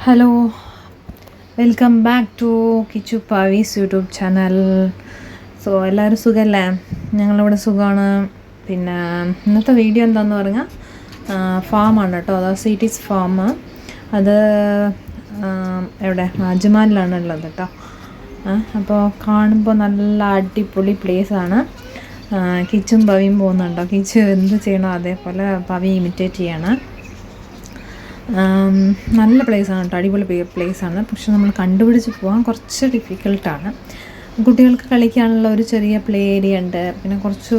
Hello, welcome back to Kichu Pavees YouTube channel. So എല്ലാവരും സുഖമല്ലേ? ഞങ്ങളിവിടെ സുഖമാണ്. പിന്നെ ഇന്നത്തെ വീഡിയോ എന്താണെന്ന് പറഞ്ഞാൽ ഫാമാണ് കേട്ടോ. അതായത് സിറ്റീസ് ഫാം. അത് എവിടെ അജ്മാനിലാണ് ഉള്ളത് കേട്ടോ. അപ്പോൾ കാണുമ്പോൾ നല്ല അടിപൊളി പ്ലേസാണ്. കിച്ചും പവിയും പോകുന്നുണ്ടോ? കിച്ചു എന്ത് ചെയ്യണോ അതേപോലെ പവി ഇമിറ്റേറ്റ് ചെയ്യാണ്. നല്ല പ്ലേസാണ് കേട്ടോ, അടിപൊളി പ്ലേസാണ്. പക്ഷെ നമ്മൾ കണ്ടുപിടിച്ച് പോകാൻ കുറച്ച് ഡിഫിക്കൽട്ടാണ്. കുട്ടികൾക്ക് കളിക്കാനുള്ള ഒരു ചെറിയ പ്ലേ ഏരിയ ഉണ്ട്. പിന്നെ കുറച്ച്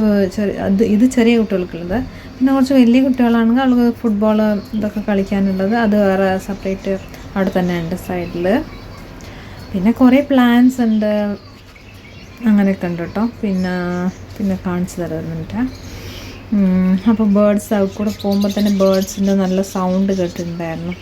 ഇത് ചെറിയ കുട്ടികൾക്കുള്ളത്. പിന്നെ കുറച്ച് വലിയ കുട്ടികളാണെങ്കിൽ അവർക്ക് ഫുട്ബോൾ ഇതൊക്കെ കളിക്കാനുള്ളത് അത് വേറെ സെപ്പറേറ്റ് അവിടെ തന്നെ ഉണ്ട് സൈഡിൽ. പിന്നെ കുറേ പ്ലാന്റ്സ് ഉണ്ട്, അങ്ങനെയൊക്കെ ഉണ്ട് കേട്ടോ. പിന്നെ കാണിച്ചു തരാം ഒരു മിനിറ്റ്. അപ്പോൾ ബേർഡ്സ് അവിടെ കൂടെ പോകുമ്പോൾ തന്നെ ബേർഡ്സിൻ്റെ നല്ല സൗണ്ട് കേട്ടിട്ടുണ്ടായിരുന്നു.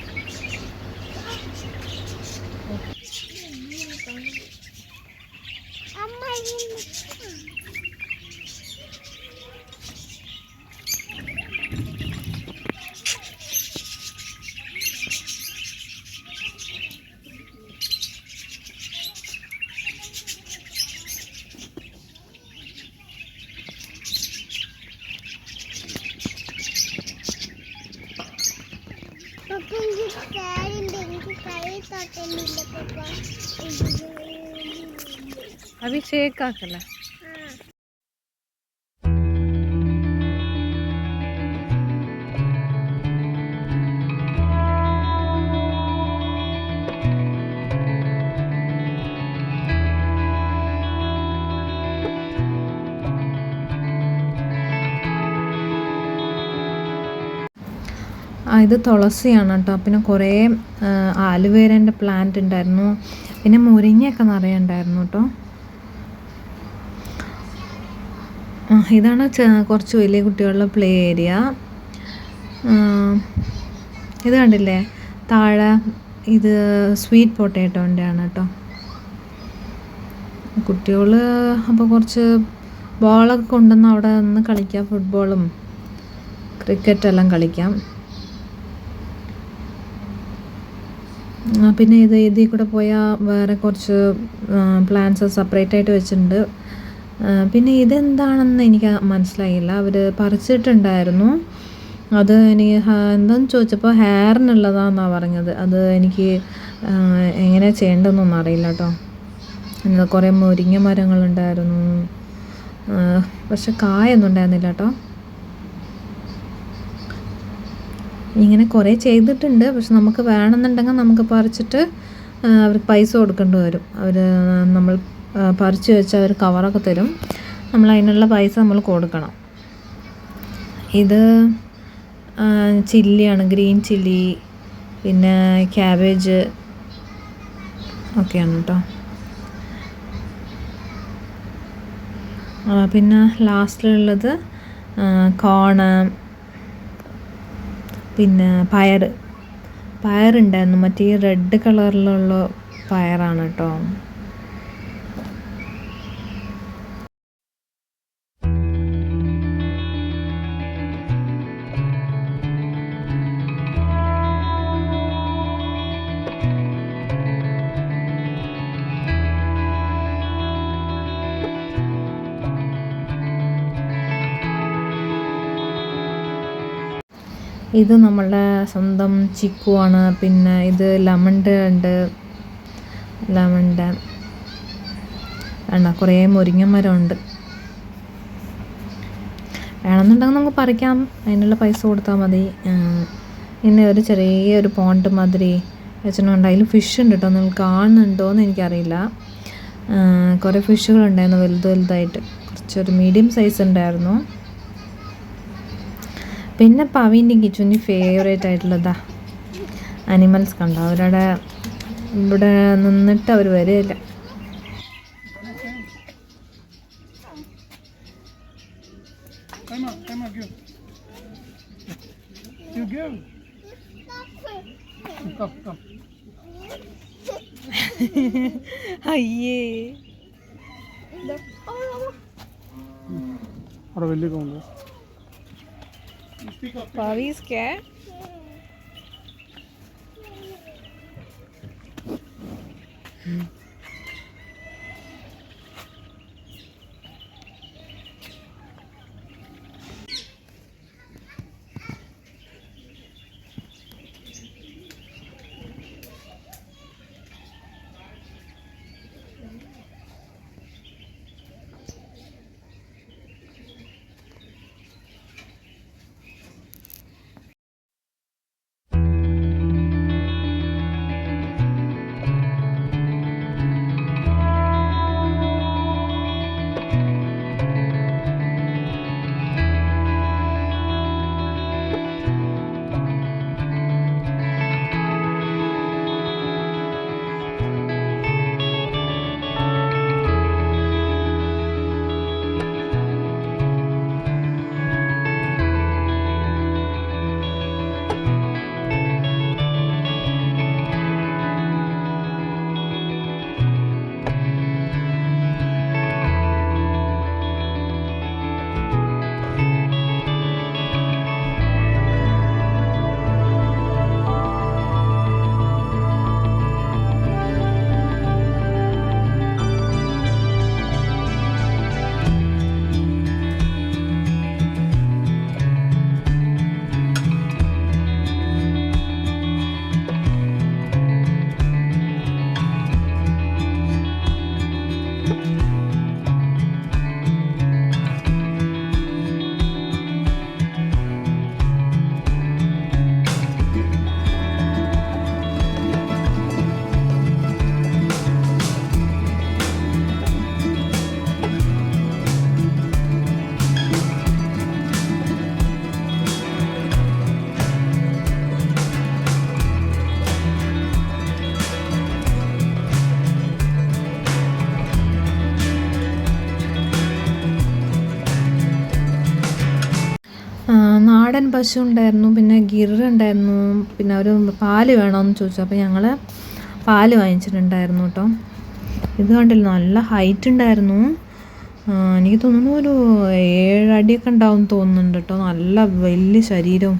अभी शेक का कलर ഇത് തുളസിയാണ് കേട്ടോ. പിന്നെ കുറേ ആലുവേരേൻ്റെ പ്ലാന്റ് ഉണ്ടായിരുന്നു. പിന്നെ മുരിങ്ങയൊക്കെ നിറയെ ഉണ്ടായിരുന്നു കേട്ടോ. ഇതാണ് കുറച്ച് വലിയ കുട്ടികളുടെ പ്ലേ ഏരിയ. ഇത് കണ്ടില്ലേ താഴെ, ഇത് സ്വീറ്റ് പൊട്ടാറ്റോൻ്റെ ആണ് കേട്ടോ. കുട്ടികൾ അപ്പോൾ കുറച്ച് ബോളൊക്കെ കൊണ്ടുവന്ന് അവിടെ നിന്ന് കളിക്കാം. ഫുട്ബോളും ക്രിക്കറ്റെല്ലാം കളിക്കാം. പിന്നെ ഇതിൽ കൂടെ പോയാൽ വേറെ കുറച്ച് പ്ലാന്റ്സ് സെപ്പറേറ്റ് ആയിട്ട് വെച്ചിട്ടുണ്ട്. പിന്നെ ഇതെന്താണെന്ന് എനിക്ക് മനസ്സിലായില്ല. അവർ പറിച്ചിട്ടുണ്ടായിരുന്നു. അത് എനിക്ക് എന്താണെന്ന് ചോദിച്ചപ്പോൾ ഹെയറിനുള്ളതാണെന്നാണ് പറഞ്ഞത്. അത് എനിക്ക് എങ്ങനെ ചെയ്യേണ്ടതെന്നൊന്നും അറിയില്ല കേട്ടോ. കുറേ മുരിങ്ങ മരങ്ങളുണ്ടായിരുന്നു, പക്ഷെ കായൊന്നും ഉണ്ടായിരുന്നില്ല കേട്ടോ. ഇങ്ങനെ കുറേ ചെയ്തിട്ടുണ്ട്. പക്ഷെ നമുക്ക് വേണമെന്നുണ്ടെങ്കിൽ നമുക്ക് പറിച്ചിട്ട് അവർക്ക് പൈസ കൊടുക്കേണ്ടി വരും. നമ്മൾ പറിച്ച് വെച്ചാൽ അവർ കവറൊക്കെ തരും. നമ്മൾ അതിനുള്ള പൈസ നമ്മൾ കൊടുക്കണം. ഇത് ചില്ലിയാണ്, ഗ്രീൻ ചില്ലി, പിന്നെ ക്യാബേജ് ഒക്കെയാണ് കേട്ടോ. പിന്നെ ലാസ്റ്റിലുള്ളത് കോണ്, പിന്നെ പയറുണ്ടായിരുന്നു. മറ്റേ റെഡ് കളറിലുള്ള പയറാണ് കേട്ടോ. ഇത് നമ്മളുടെ സ്വന്തം ചിക്കുവാണ്. പിന്നെ ഇത് ലെമണ്ട് ഉണ്ട്, കുറേ മുരിങ്ങമരമുണ്ട്. വേണമെന്നുണ്ടെങ്കിൽ നമുക്ക് പറിക്കാം, അതിനുള്ള പൈസ കൊടുത്താൽ മതി. പിന്നെ ഒരു ചെറിയൊരു പോണ്ട് മാതിരി വെച്ചിട്ടുണ്ട്. അതിൽ ഫിഷ് ഉണ്ട് കേട്ടോ. നിങ്ങൾ കാണുന്നുണ്ടോയെന്ന് എനിക്കറിയില്ല. കുറേ ഫിഷുകളുണ്ടായിരുന്നു വലുതായിട്ട്. കുറച്ചൊരു മീഡിയം സൈസ് ഉണ്ടായിരുന്നു. പിന്നെ പവീൻ്റെയും കിച്ചുവിൻ്റെയും ഫേവറേറ്റ് ആയിട്ടുള്ളതാ അനിമൽസ് കണ്ടോ. അവരുടെ ഇവിടെ നിന്നിട്ട് അവർ വരില്ല. അയ്യേ അവിടെ വലിയ കൗണ്ട് Pavis क्या है? നാടൻ പശു ഉണ്ടായിരുന്നു, പിന്നെ ഗിർ ഉണ്ടായിരുന്നു, പിന്നെ ഒരു പാല് വേണമെന്ന് ചോദിച്ചു. അപ്പോൾ ഞങ്ങൾ പാല് വാങ്ങിച്ചിട്ടുണ്ടായിരുന്നു കേട്ടോ. ഇത് കണ്ടില്ല, നല്ല ഹൈറ്റ് ഉണ്ടായിരുന്നു. എനിക്ക് തോന്നുന്നു ഒരു 7 അടിയൊക്കെ ഉണ്ടാവും തോന്നുന്നുണ്ട് കേട്ടോ. നല്ല വലിയ ശരീരവും.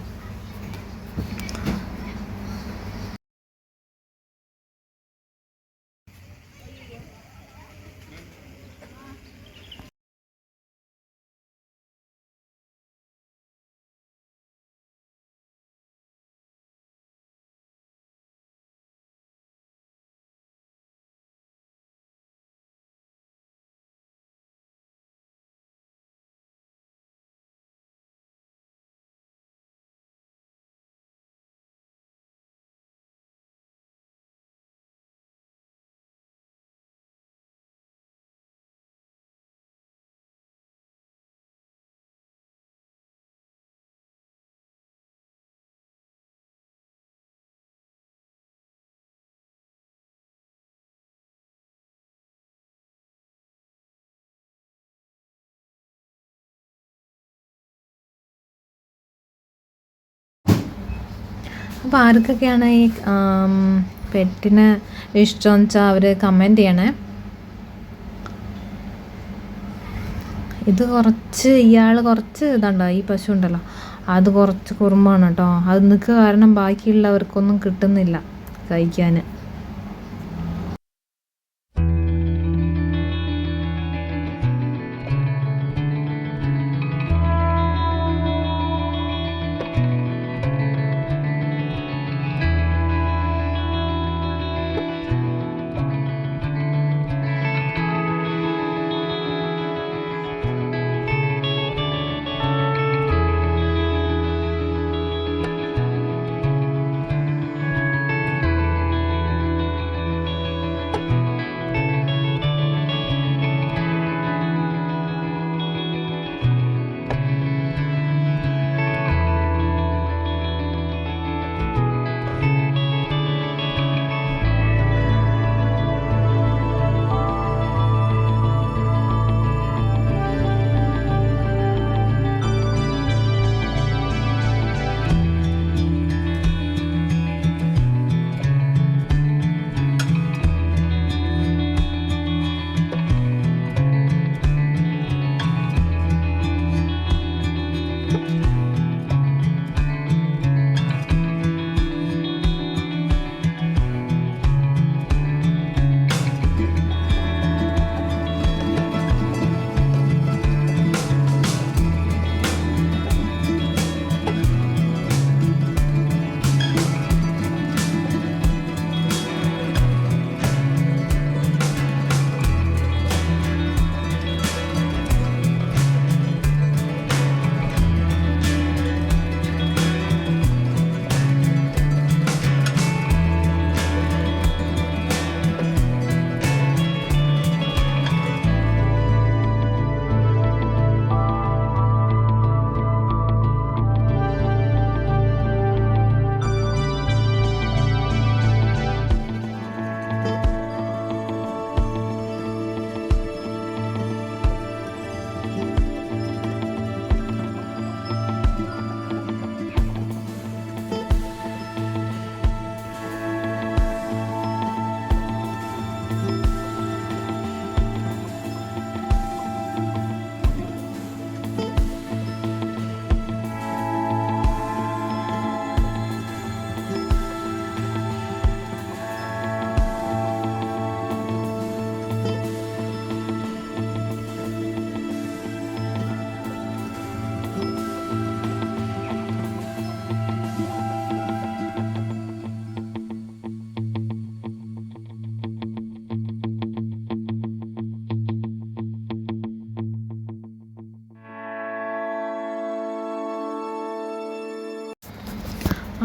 അപ്പോൾ ആർക്കൊക്കെയാണ് ഈ പെറ്റിനെ ഇഷ്ടമെന്ന് വെച്ചാൽ അവർ കമൻറ്റ് ചെയ്യണേ. ഇത് കുറച്ച് ഇയാൾ കുറച്ച് ഇതുണ്ടോ, ഈ പശു ഉണ്ടല്ലോ, അത് കുറച്ച് കുറുമ്പാണ് കേട്ടോ. അത് നിൽക്കുക കാരണം ബാക്കിയുള്ളവർക്കൊന്നും കിട്ടുന്നില്ല കഴിക്കാൻ.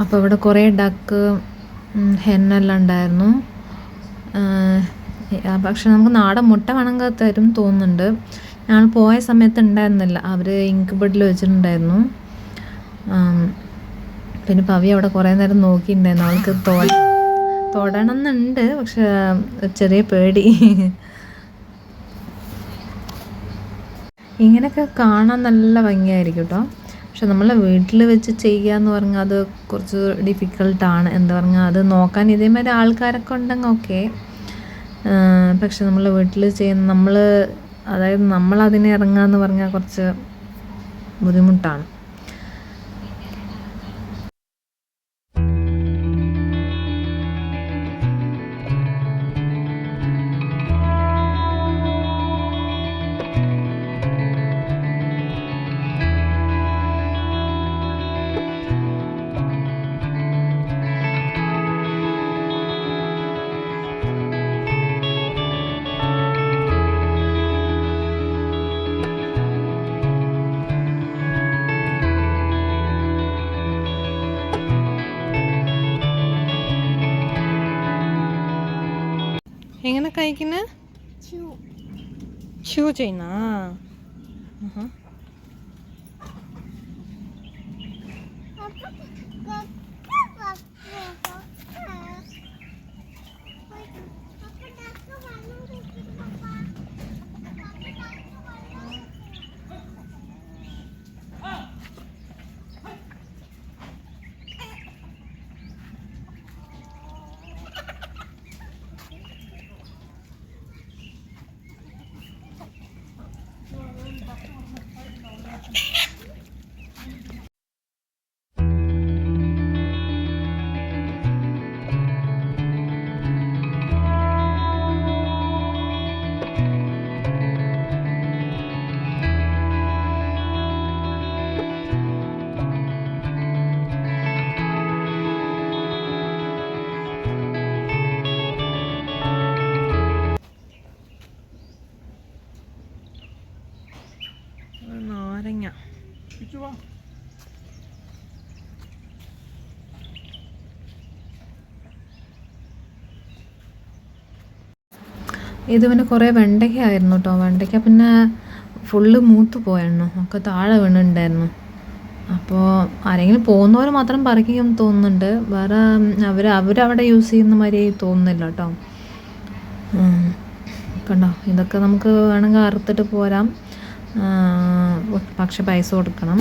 അപ്പോൾ ഇവിടെ കുറേ ഡക്ക് ഹെന്നെല്ലാം ഉണ്ടായിരുന്നു. പക്ഷെ നമുക്ക് നാടൻ മുട്ട വേണമെങ്കിൽ തരും തോന്നുന്നുണ്ട്. ഞങ്ങൾ പോയ സമയത്ത് ഉണ്ടായിരുന്നില്ല, അവർ ഇൻക്യുബേറ്ററിൽ വെച്ചിട്ടുണ്ടായിരുന്നു. പിന്നെ പവി അവിടെ കുറേ നേരം നോക്കിയിട്ടുണ്ടായിരുന്നു. അവൾക്ക് തൊടണം എന്നുണ്ട്, പക്ഷെ ചെറിയ പേടി. ഇങ്ങനെയൊക്കെ കാണാൻ നല്ല ഭംഗിയായിരിക്കും കേട്ടോ. പക്ഷെ നമ്മളെ വീട്ടിൽ വെച്ച് ചെയ്യുക എന്ന് പറഞ്ഞാൽ അത് കുറച്ച് ഡിഫിക്കൽട്ടാണ്. എന്താ പറഞ്ഞാൽ അത് നോക്കാൻ ഇതേമാതിരി ആൾക്കാരൊക്കെ ഉണ്ടെങ്കിൽ ഓക്കെ. പക്ഷെ നമ്മൾ വീട്ടിൽ ചെയ്യുന്ന അതായത് നമ്മളതിനെ ഇറങ്ങുക എന്ന് പറഞ്ഞാൽ കുറച്ച് ബുദ്ധിമുട്ടാണ്. എങ്ങനെ കഴിക്കുന്ന ഷൂ ചെയ്യുന്ന നാരങ്ങ. ഇത് പിന്നെ കുറേ വെണ്ടയ്ക്ക ആയിരുന്നു കേട്ടോ. വെണ്ടയ്ക്ക പിന്നെ ഫുള്ള് മൂത്ത് പോയെണ്ണു ഒക്കെ താഴെ വീണുണ്ടായിരുന്നു. അപ്പോൾ ആരെങ്കിലും പോകുന്നവർ മാത്രം പറിക്കുമെന്ന് തോന്നുന്നുണ്ട്. വേറെ അവരവിടെ യൂസ് ചെയ്യുന്ന മാതിരി തോന്നുന്നില്ല കേട്ടോ. കണ്ടോ, ഇതൊക്കെ നമുക്ക് വേണമെങ്കിൽ അറുത്തിട്ട് പോരാം, പക്ഷെ പൈസ കൊടുക്കണം.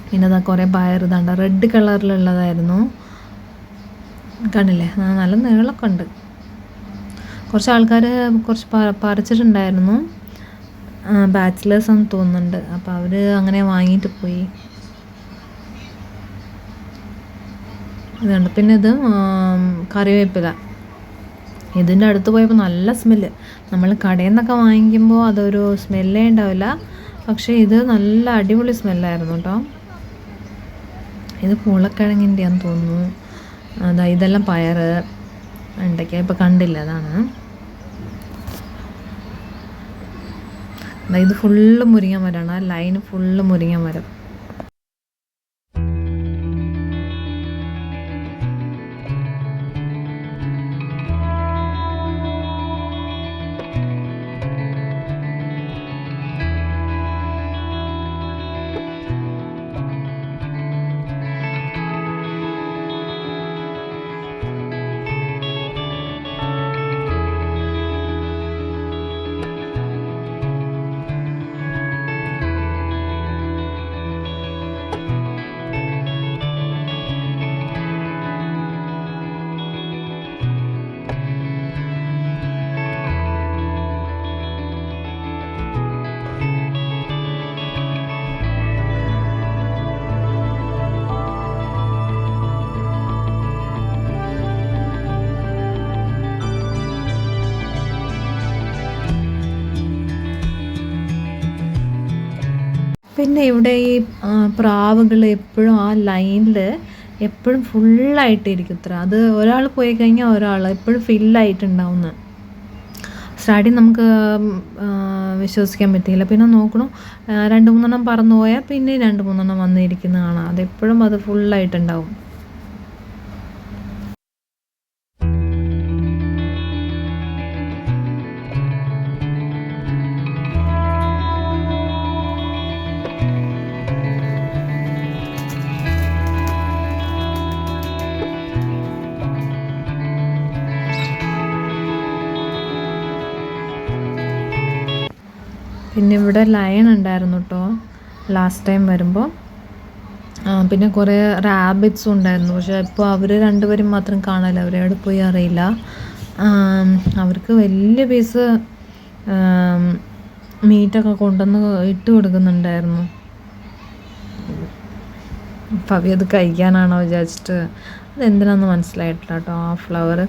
പിന്നെ ഇതാ കുറേ പയർ ഇതാണ്ട റെഡ് കളറിലുള്ളതായിരുന്നു, കണ്ടില്ലേ, നല്ല നീളമൊക്കെ ഉണ്ട്. കുറച്ച് ആൾക്കാർ കുറച്ച് പറിച്ചിട്ടുണ്ടായിരുന്നു, ബാച്ചിലേഴ്സ് എന്ന് തോന്നുന്നുണ്ട്. അപ്പോൾ അവർ അങ്ങനെ വാങ്ങിയിട്ട് പോയി. ഇതുണ്ട്. പിന്നെ ഇത് കറിവേപ്പില. ഇതിൻ്റെ അടുത്ത് പോയപ്പോൾ നല്ല സ്മെല്ല്. നമ്മൾ കടയിൽ നിന്നൊക്കെ വാങ്ങിക്കുമ്പോൾ അതൊരു സ്മെല്ലേ ഉണ്ടാവില്ല, പക്ഷേ ഇത് നല്ല അടിപൊളി സ്മെല്ലായിരുന്നു കേട്ടോ. ഇത് പൂളക്കിഴങ്ങിൻ്റെയാന്ന് തോന്നുന്നു. ഇതെല്ലാം പയർ, വെണ്ടയ്ക്ക ഇപ്പോൾ കണ്ടില്ല, അതാണ്. ഇത് ഫുള്ള് മുരിങ്ങ മരമാണ്, ആ ലൈന് ഫുള്ള് മുരിങ്ങ മരം. പിന്നെ ഇവിടെ ഈ പ്രാവുകൾ എപ്പോഴും ആ ലൈനിൽ എപ്പോഴും ഫുള്ളായിട്ടിരിക്കും ഇത്ര. അത് ഒരാൾ പോയി കഴിഞ്ഞാൽ ഒരാൾ എപ്പോഴും ഫില്ലായിട്ടുണ്ടാവുന്ന. സ്റ്റാർട്ടിങ് നമുക്ക് വിശ്വസിക്കാൻ പറ്റിയില്ല. പിന്നെ നോക്കണം, 2-3 എണ്ണം പറന്നു പോയാൽ പിന്നെ 2-3 എണ്ണം വന്നിരിക്കുന്ന കാണാം. അതെപ്പോഴും അത് ഫുള്ളായിട്ടുണ്ടാവും. പിന്നെ ഇവിടെ ലയൺ ഉണ്ടായിരുന്നു കേട്ടോ ലാസ്റ്റ് ടൈം വരുമ്പോൾ. പിന്നെ കുറേ റാബിറ്റ്സും ഉണ്ടായിരുന്നു. പക്ഷേ ഇപ്പോൾ അവർ രണ്ടുപേരും മാത്രം കാണാനില്ല, അവരെവിടെ പോയി അറിയില്ല. അവർക്ക് വലിയ പീസ് മീറ്റൊക്കെ കൊണ്ടുവന്ന് ഇട്ട് കൊടുക്കുന്നുണ്ടായിരുന്നു. പവി അത് കഴിക്കാനാണോ വിചാരിച്ചിട്ട് അതെന്തിനാണെന്ന് മനസ്സിലായിട്ടില്ല കേട്ടോ ആ ഫ്ലവർ.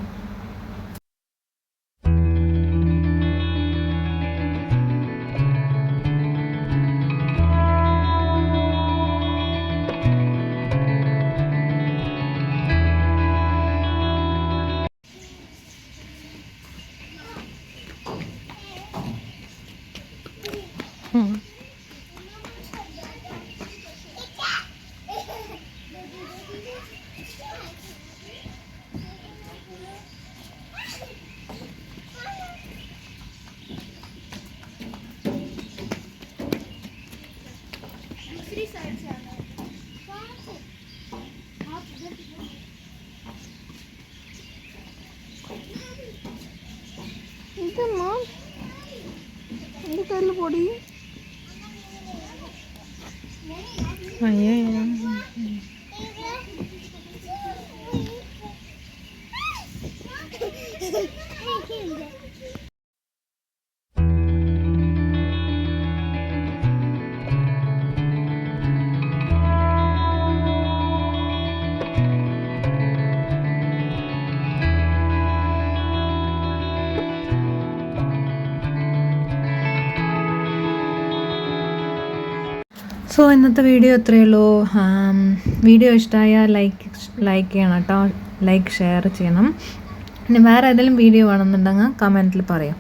ഇതമ്മ എൻ്റെ കയ്യിൽ പൊടി അയ്യോ സോ ഇന്നത്തെ വീഡിയോ ഇത്രയേ ഉള്ളൂ. വീഡിയോ ഇഷ്ടമായാൽ ലൈക്ക് ചെയ്യണം കേട്ടോ, ലൈക്ക് ഷെയർ ചെയ്യണം. പിന്നെ വേറെ ഏതെങ്കിലും വീഡിയോ വേണമെന്നുണ്ടെങ്കിൽ കമൻറ്റിൽ പറയാം.